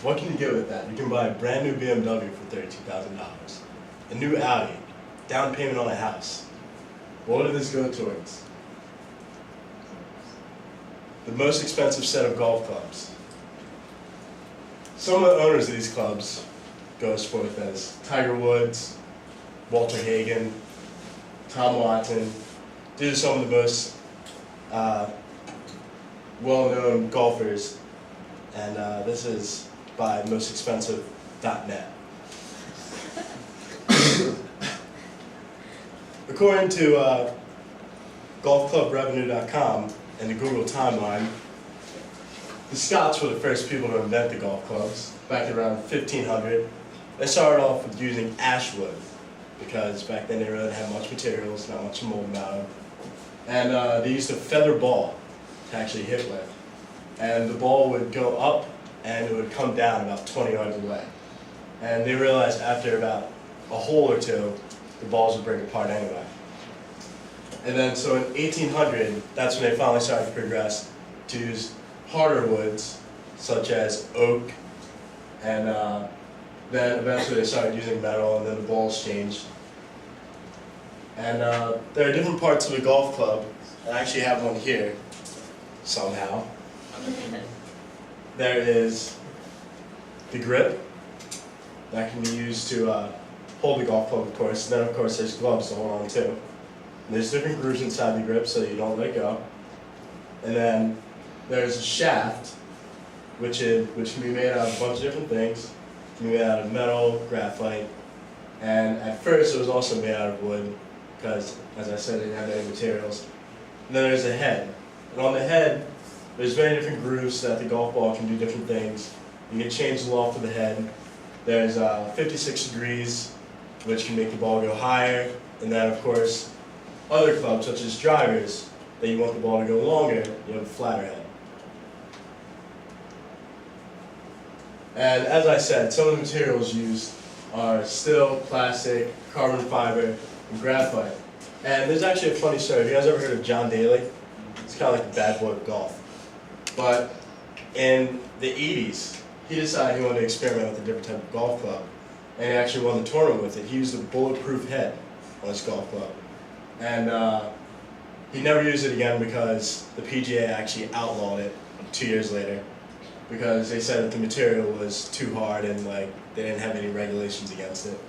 What can you get with that? You can buy a brand new BMW for $32,000, a new Audi, down payment on a house. What did this go towards? The most expensive set of golf clubs. Some of the owners of these clubs goes forth as Tiger Woods, Walter Hagen, Tom Watson. These are some of the most well-known golfers, and this is by mostexpensive.net. According to golfclubrevenue.com and the Google timeline, the Scots were the first people to invent the golf clubs back around 1500. They started off with using ash wood because back then they really didn't have much materials, not much to mold them out of. And they used a feather ball to actually hit with. And the ball would go up and it would come down about 20 yards away. And they realized after about a hole or two, the balls would break apart anyway. And then so in 1800, that's when they finally started to progress to use harder woods, such as oak, and then eventually they started using metal, and then the balls changed. And there are different parts of a golf club. I actually have one here, somehow. There is the grip that can be used to hold the golf club, of course. And then, of course, there's gloves to hold on to. And there's different grooves inside the grip so that you don't let go. And then there's a shaft, which can be made out of a bunch of different things. It can be made out of metal, graphite, and at first it was also made out of wood because, as I said, it didn't have any materials. And then there's a head. And on the head, there's very different grooves so that the golf ball can do different things. You can change the loft of the head. There's 56 degrees, which can make the ball go higher. And then, of course, other clubs, such as drivers, that you want the ball to go longer, you have a flatter head. And as I said, some of the materials used are steel, plastic, carbon fiber, and graphite. And there's actually a funny story. Have you guys ever heard of John Daly? It's kind of like the bad boy of golf. But in the 80s, he decided he wanted to experiment with a different type of golf club. And he actually won the tournament with it. He used a bulletproof head on his golf club. And he never used it again because the PGA actually outlawed it 2 years later because they said that the material was too hard and like they didn't have any regulations against it.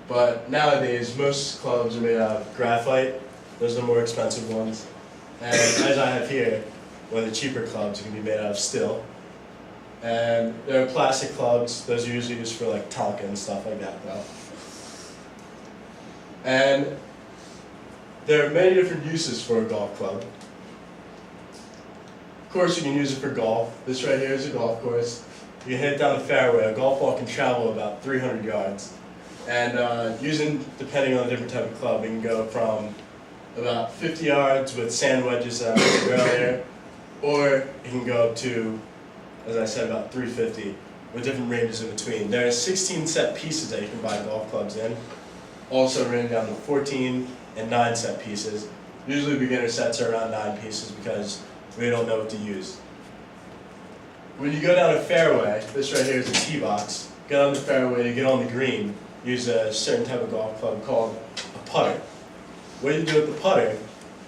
But nowadays, most clubs are made out of graphite. Those are the more expensive ones. And as I have here, one of the cheaper clubs can be made out of steel. And there are plastic clubs. Those are usually used for like Tonka and stuff like that, though. And there are many different uses for a golf club. Of course, you can use it for golf. This right here is a golf course. You can hit it down the fairway. A golf ball can travel about 300 yards. And depending on the different type of club, it can go from about 50 yards with sand wedges that I mentioned earlier, or it can go up to, as I said, about 350 with different ranges in between. There are 16 set pieces that you can buy golf clubs in, also ranging down to 14 and 9 set pieces. Usually beginner sets are around 9 pieces because we don't know what to use. When you go down a fairway, this right here is a tee box. Get on the fairway, you get on the green, use a certain type of golf club called a putter. What you do with the putter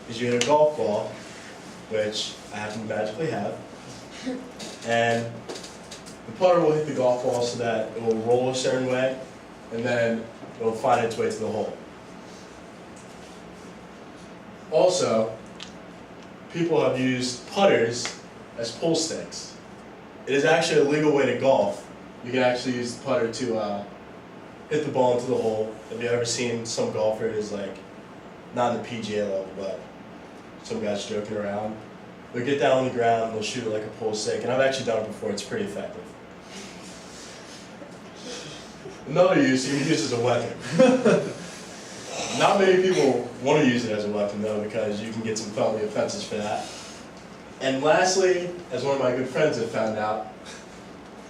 is you hit a golf ball, which I happen to magically have, and the putter will hit the golf ball so that it will roll a certain way, and then it will find its way to the hole. Also, people have used putters as pull sticks. It is actually a legal way to golf. You can actually use the putter to hit the ball into the hole. Have you ever seen some golfers, like, not in the PGA level, but some guys joking around? They'll get down on the ground and they'll shoot it like a pull stick, and I've actually done it before. It's pretty effective. Another use, you can use it as a weapon. Not many people want to use it as a weapon, though, because you can get some felony offenses for that. And lastly, as one of my good friends have found out,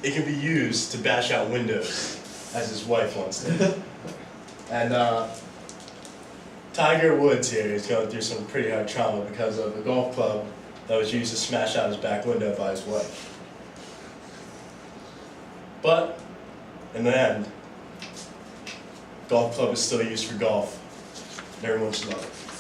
it can be used to bash out windows, as his wife once did. And Tiger Woods here is going through some pretty hard trauma because of a golf club that was used to smash out his back window by his wife. But in the end, golf club is still used for golf, and everyone should love it.